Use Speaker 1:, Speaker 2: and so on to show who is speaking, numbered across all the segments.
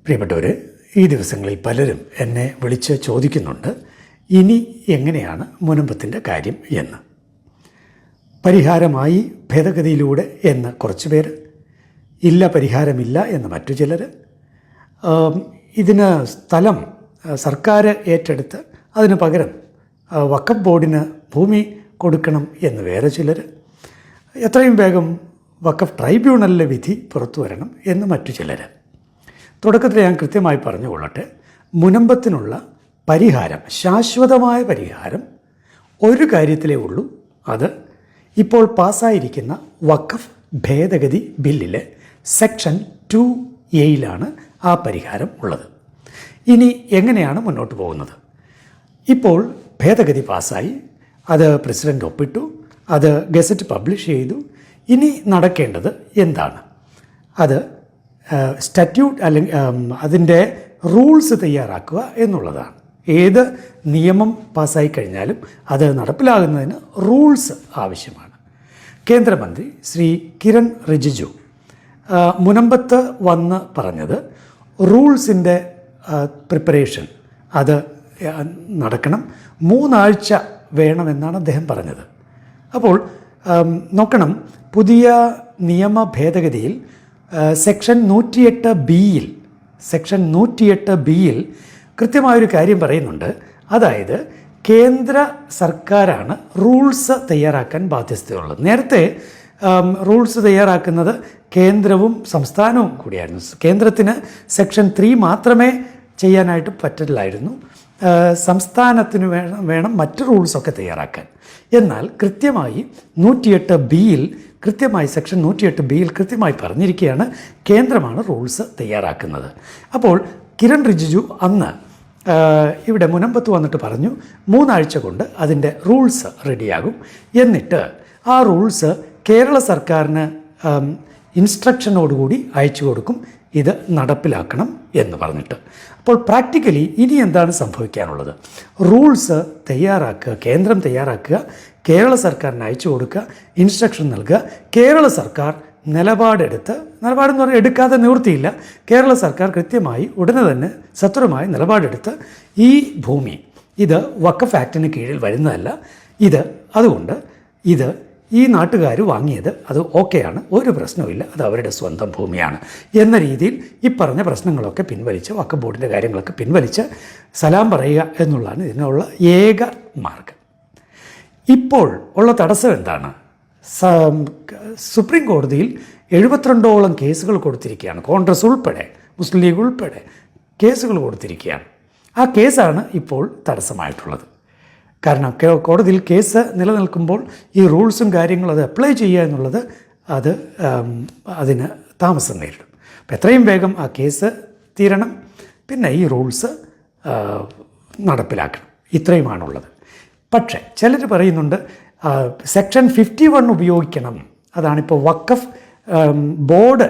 Speaker 1: പ്രിയപ്പെട്ടവർ, ഈ ദിവസങ്ങളിൽ പലരും എന്നെ വിളിച്ച് ചോദിക്കുന്നുണ്ട്, ഇനി എങ്ങനെയാണ് മുനമ്പത്തിൻ്റെ കാര്യം എന്ന്. പരിഹാരമായി ഭേദഗതിയിലൂടെ എന്ന് കുറച്ച് പേര്, ഇല്ല പരിഹാരമില്ല എന്ന് മറ്റു ചിലർ, ഇതിന് സ്ഥലം സർക്കാർ ഏറ്റെടുത്ത് അതിന് പകരം വഖഫ് ബോർഡിന് ഭൂമി കൊടുക്കണം എന്ന് വേറെ ചിലർ, എത്രയും വേഗം വഖഫ് ട്രൈബ്യൂണലിലെ വിധി പുറത്തു വരണം എന്ന് മറ്റു ചിലർ. തുടക്കത്തിൽ ഞാൻ കൃത്യമായി പറഞ്ഞുകൊള്ളട്ടെ, മുനമ്പത്തിനുള്ള പരിഹാരം, ശാശ്വതമായ പരിഹാരം ഒരു കാര്യത്തിലേ ഉള്ളൂ. അത് ഇപ്പോൾ പാസ്സായിരിക്കുന്ന വഖഫ് ഭേദഗതി ബില്ലിലെ സെക്ഷൻ 2A ആ പരിഹാരം ഉള്ളത്. ഇനി എങ്ങനെയാണ് മുന്നോട്ട് പോകുന്നത്? ഇപ്പോൾ ഭേദഗതി പാസ്സായി, അത് പ്രസിഡന്റ് ഒപ്പിട്ടു, അത് ഗസറ്റ് പബ്ലിഷ് ചെയ്തു. ഇനി നടക്കേണ്ടത് എന്താണ്? അത് സ്റ്റാറ്റ്യൂട്ട് അല്ലെങ്കിൽ അതിൻ്റെ റൂൾസ് തയ്യാറാക്കുക എന്നുള്ളതാണ്. ഏത് നിയമം പാസ്സായി കഴിഞ്ഞാലും അത് നടപ്പിലാകുന്നതിന് റൂൾസ് ആവശ്യമാണ്. കേന്ദ്രമന്ത്രി ശ്രീ കിരൺ റിജിജു മുനമ്പത്ത് വന്ന് പറഞ്ഞത് റൂൾസിൻ്റെ പ്രിപ്പറേഷൻ അത് നടക്കണം, 3 ആഴ്ച വേണമെന്നാണ് അദ്ദേഹം പറഞ്ഞത്. അപ്പോൾ നോക്കണം, പുതിയ നിയമ ഭേദഗതിയിൽ സെക്ഷൻ 108B കൃത്യമായൊരു കാര്യം പറയുന്നുണ്ട്. അതായത് കേന്ദ്ര സർക്കാരാണ് റൂൾസ് തയ്യാറാക്കാൻ ബാധ്യതയുള്ളത്. നേരത്തെ റൂൾസ് തയ്യാറാക്കുന്നത് കേന്ദ്രവും സംസ്ഥാനവും കൂടിയായിരുന്നു. കേന്ദ്രത്തിന് സെക്ഷൻ 3 മാത്രമേ ചെയ്യാനായിട്ട് പറ്റില്ലായിരുന്നു. സംസ്ഥാനത്തിന് വേണം മറ്റ് റൂൾസൊക്കെ തയ്യാറാക്കാൻ. എന്നാൽ കൃത്യമായി 108B കൃത്യമായി സെക്ഷൻ 108B കൃത്യമായി പറഞ്ഞിരിക്കുകയാണ്, കേന്ദ്രമാണ് റൂൾസ് തയ്യാറാക്കുന്നത്. അപ്പോൾ കിരൺ റിജിജു അന്ന് ഇവിടെ മുനമ്പത്ത് വന്നിട്ട് പറഞ്ഞു, 3 ആഴ്ച കൊണ്ട് അതിൻ്റെ റൂൾസ് റെഡിയാകും. എന്നിട്ട് ആ റൂൾസ് കേരള സർക്കാരിന് ഇൻസ്ട്രക്ഷനോടുകൂടി അയച്ചു കൊടുക്കും, ഇത് നടപ്പിലാക്കണം എന്ന് പറഞ്ഞിട്ട്. അപ്പോൾ പ്രാക്ടിക്കലി ഇനി എന്താണ് സംഭവിക്കാനുള്ളത്? റൂൾസ് തയ്യാറാക്കുക, കേന്ദ്രം തയ്യാറാക്കുക, കേരള സർക്കാരിന് അയച്ചു കൊടുക്കുക, ഇൻസ്ട്രക്ഷൻ നൽകുക, കേരള സർക്കാർ നിലപാടെന്ന് പറഞ്ഞാൽ എടുക്കാതെ നിവൃത്തിയില്ല. കേരള സർക്കാർ കൃത്യമായി ഉടനെ തന്നെ സത്വരമായി നിലപാടെടുത്ത് ഈ ഭൂമി ഇത് വഖഫ് ആക്ടിന് കീഴിൽ വരുന്നതല്ല, അതുകൊണ്ട് ഈ നാട്ടുകാർ വാങ്ങിയത് അത് ഓക്കെയാണ്, ഒരു പ്രശ്നവുമില്ല, അത് അവരുടെ സ്വന്തം ഭൂമിയാണ് എന്ന രീതിയിൽ ഈ പറഞ്ഞ പ്രശ്നങ്ങളൊക്കെ പിൻവലിച്ച്, വഖഫ് ബോർഡിൻ്റെ കാര്യങ്ങളൊക്കെ പിൻവലിച്ച് സലാം പറയുക എന്നുള്ളതാണ് ഇതിനുള്ള ഏക മാർഗം. ഇപ്പോൾ ഉള്ള തടസ്സം എന്താണ്? സുപ്രീം കോടതിയിൽ 72ഓളം കേസുകൾ കൊടുത്തിരിക്കുകയാണ്. കോൺഗ്രസ് ഉൾപ്പെടെ, മുസ്ലിം ലീഗ് ഉൾപ്പെടെ കേസുകൾ കൊടുത്തിരിക്കുകയാണ്. ആ കേസാണ് ഇപ്പോൾ തടസ്സമായിട്ടുള്ളത്. കാരണം കോടതിയിൽ കേസ് നിലനിൽക്കുമ്പോൾ ഈ റൂൾസും കാര്യങ്ങളും അത് അപ്ലൈ ചെയ്യുക എന്നുള്ളത് അതിന് താമസം നേരിടും. അപ്പം എത്രയും വേഗം ആ കേസ് തീരണം, പിന്നെ ഈ റൂൾസ് നടപ്പിലാക്കണം. ഇത്രയുമാണുള്ളത്. പക്ഷേ ചിലർ പറയുന്നുണ്ട് സെക്ഷൻ 51 ഉപയോഗിക്കണം. അതാണിപ്പോൾ വഖഫ് ബോർഡ്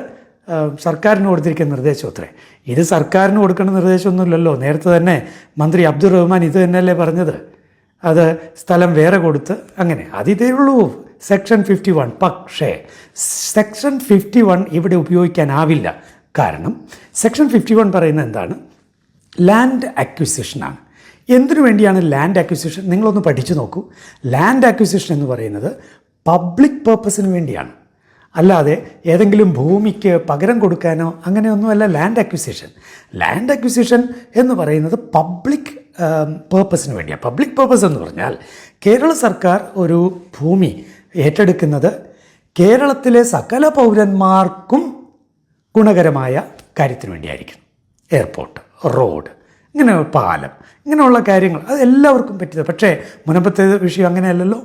Speaker 1: സർക്കാരിന് കൊടുത്തിരിക്കുന്ന നിർദ്ദേശം അത്രേ. ഇത് സർക്കാരിന് കൊടുക്കേണ്ട നിർദ്ദേശമൊന്നുമില്ലല്ലോ. നേരത്തെ തന്നെ മന്ത്രി അബ്ദുൾ റഹ്മാൻ ഇത് തന്നെയല്ലേ പറഞ്ഞത്, അത് സ്ഥലം വേറെ കൊടുത്ത് അങ്ങനെ അതിതേ ഉള്ളൂ സെക്ഷൻ 51. പക്ഷേ സെക്ഷൻ 51 ഇവിടെ ഉപയോഗിക്കാനാവില്ല. കാരണം സെക്ഷൻ 51 പറയുന്നത് എന്താണ്? ലാൻഡ് അക്വിസിഷനാണ്. എന്തിനു വേണ്ടിയാണ് ലാൻഡ് അക്വിസിഷൻ? നിങ്ങളൊന്ന് പഠിച്ചു നോക്കൂ. ലാൻഡ് അക്വിസിഷൻ എന്ന് പറയുന്നത് പബ്ലിക് പേർപ്പസിന് വേണ്ടിയാണ്, അല്ലാതെ ഏതെങ്കിലും ഭൂമിക്ക് പകരം കൊടുക്കാനോ അങ്ങനെയൊന്നുമല്ല ലാൻഡ് അക്വിസിഷൻ. ലാൻഡ് അക്വിസിഷൻ എന്ന് പറയുന്നത് പബ്ലിക് പേർപ്പസിന് വേണ്ടിയാണ്. പബ്ലിക് പേർപ്പസ് എന്ന് പറഞ്ഞാൽ കേരള സർക്കാർ ഒരു ഭൂമി ഏറ്റെടുക്കുന്നത് കേരളത്തിലെ സകല പൗരന്മാർക്കും ഗുണകരമായ കാര്യത്തിന് വേണ്ടിയായിരിക്കും. എയർപോർട്ട്, റോഡ്, ഇങ്ങനെ പാലം, ഇങ്ങനെയുള്ള കാര്യങ്ങൾ അത് എല്ലാവർക്കും പറ്റിയത്. പക്ഷേ മുനമ്പത്തേത് വിഷയം അങ്ങനെയല്ലല്ലോ.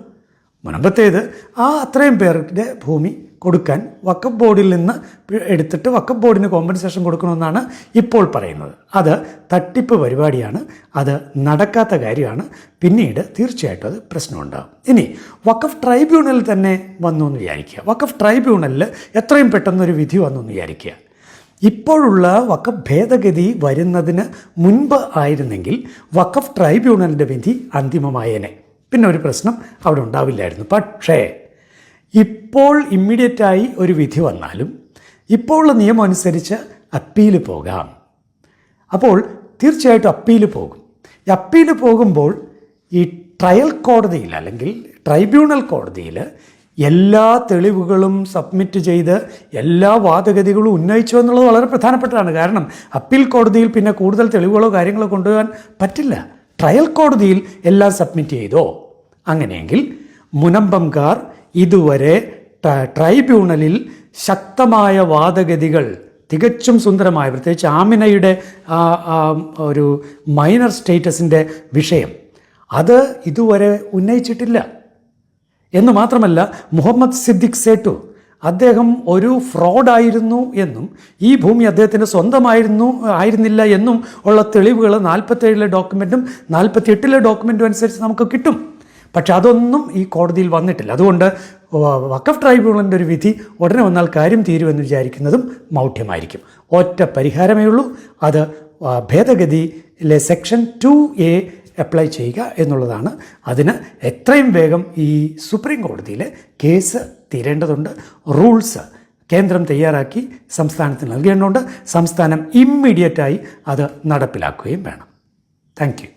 Speaker 1: മുനമ്പത്തേത് അത്രയും പേരുടെ ഭൂമി കൊടുക്കാൻ വഖഫ് ബോർഡിൽ നിന്ന് എടുത്തിട്ട് വഖഫ് ബോർഡിന് കോമ്പൻസേഷൻ കൊടുക്കണമെന്നാണ് ഇപ്പോൾ പറയുന്നത്. അത് തട്ടിപ്പ് പരിപാടിയാണ്, അത് നടക്കാത്ത കാര്യമാണ്. പിന്നീട് തീർച്ചയായിട്ടും അത് പ്രശ്നമുണ്ടാകും. ഇനി വഖഫ് ട്രൈബ്യൂണൽ തന്നെ വന്നു എന്ന് വിചാരിക്കുക. വഖഫ് ട്രൈബ്യൂണലിൽ എത്രയും പെട്ടെന്നൊരു വിധി വന്നു എന്ന് വിചാരിക്കുക. ഇപ്പോഴുള്ള വഖഫ് ഭേദഗതി വരുന്നതിന് മുൻപ് ആയിരുന്നെങ്കിൽ വഖഫ് ട്രൈബ്യൂണലിൻ്റെ വിധി അന്തിമമായേനെ, പിന്നെ ഒരു പ്രശ്നം അവിടെ ഉണ്ടാവില്ലായിരുന്നു. പക്ഷേ ഇപ്പോൾ ഇമ്മീഡിയറ്റായി ഒരു വിധി വന്നാലും ഇപ്പോഴുള്ള നിയമം അനുസരിച്ച് അപ്പീൽ പോകാം. അപ്പോൾ തീർച്ചയായിട്ടും അപ്പീൽ പോകും. ഈ അപ്പീൽ പോകുമ്പോൾ ഈ ട്രയൽ കോടതിയിൽ അല്ലെങ്കിൽ ട്രൈബ്യൂണൽ കോടതിയിൽ എല്ലാ തെളിവുകളും സബ്മിറ്റ് ചെയ്ത് എല്ലാ വാദഗതികളും ഉന്നയിച്ചു എന്നുള്ളത് വളരെ പ്രധാനപ്പെട്ടതാണ്. കാരണം അപ്പീൽ കോടതിയിൽ പിന്നെ കൂടുതൽ തെളിവുകളോ കാര്യങ്ങളോ കൊണ്ടുപോകാൻ പറ്റില്ല. ട്രയൽ കോടതിയിൽ എല്ലാം സബ്മിറ്റ് ചെയ്തോ. അങ്ങനെയെങ്കിൽ മുനമ്പംകാർ ഇതുവരെ ട്രൈബ്യൂണലിൽ ശക്തമായ വാദഗതികൾ തികച്ചും സുന്ദരമായ, പ്രത്യേകിച്ച് ആമിനയുടെ ഒരു മൈനർ സ്റ്റേറ്റസിൻ്റെ വിഷയം അത് ഇതുവരെ ഉന്നയിച്ചിട്ടില്ല. എന്ന് മാത്രമല്ല, മുഹമ്മദ് സിദ്ദിഖ് സേട്ടു അദ്ദേഹം ഒരു ഫ്രോഡായിരുന്നു എന്നും ഈ ഭൂമി അദ്ദേഹത്തിൻ്റെ ആയിരുന്നില്ല എന്നും ഉള്ള തെളിവുകൾ 47 ഡോക്യുമെൻറ്റും 48 ഡോക്യുമെൻറ്റും അനുസരിച്ച് നമുക്ക് കിട്ടും. പക്ഷെ അതൊന്നും ഈ കോടതിയിൽ വന്നിട്ടില്ല. അതുകൊണ്ട് വഖഫ് ട്രൈബ്യൂണലിൻ്റെ ഒരു വിധി ഉടനെ വന്നാൽ കാര്യം തീരുമെന്ന് വിചാരിക്കുന്നതും മൗഢ്യമായിരിക്കും. ഒറ്റ പരിഹാരമേ ഉള്ളൂ, അത് ഭേദഗതിയിലെ സെക്ഷൻ 2A അപ്ലൈ ചെയ്യുക എന്നുള്ളതാണ്. അതിന് എത്രയും വേഗം ഈ സുപ്രീം കോടതിയിലെ കേസ് തീരേണ്ടതുണ്ട്. റൂൾസ് കേന്ദ്രം തയ്യാറാക്കി സംസ്ഥാനത്തിന് നൽകേണ്ടതുണ്ട്. സംസ്ഥാനം ഇമ്മീഡിയറ്റായി അത് നടപ്പിലാക്കുകയും വേണം. Thank you.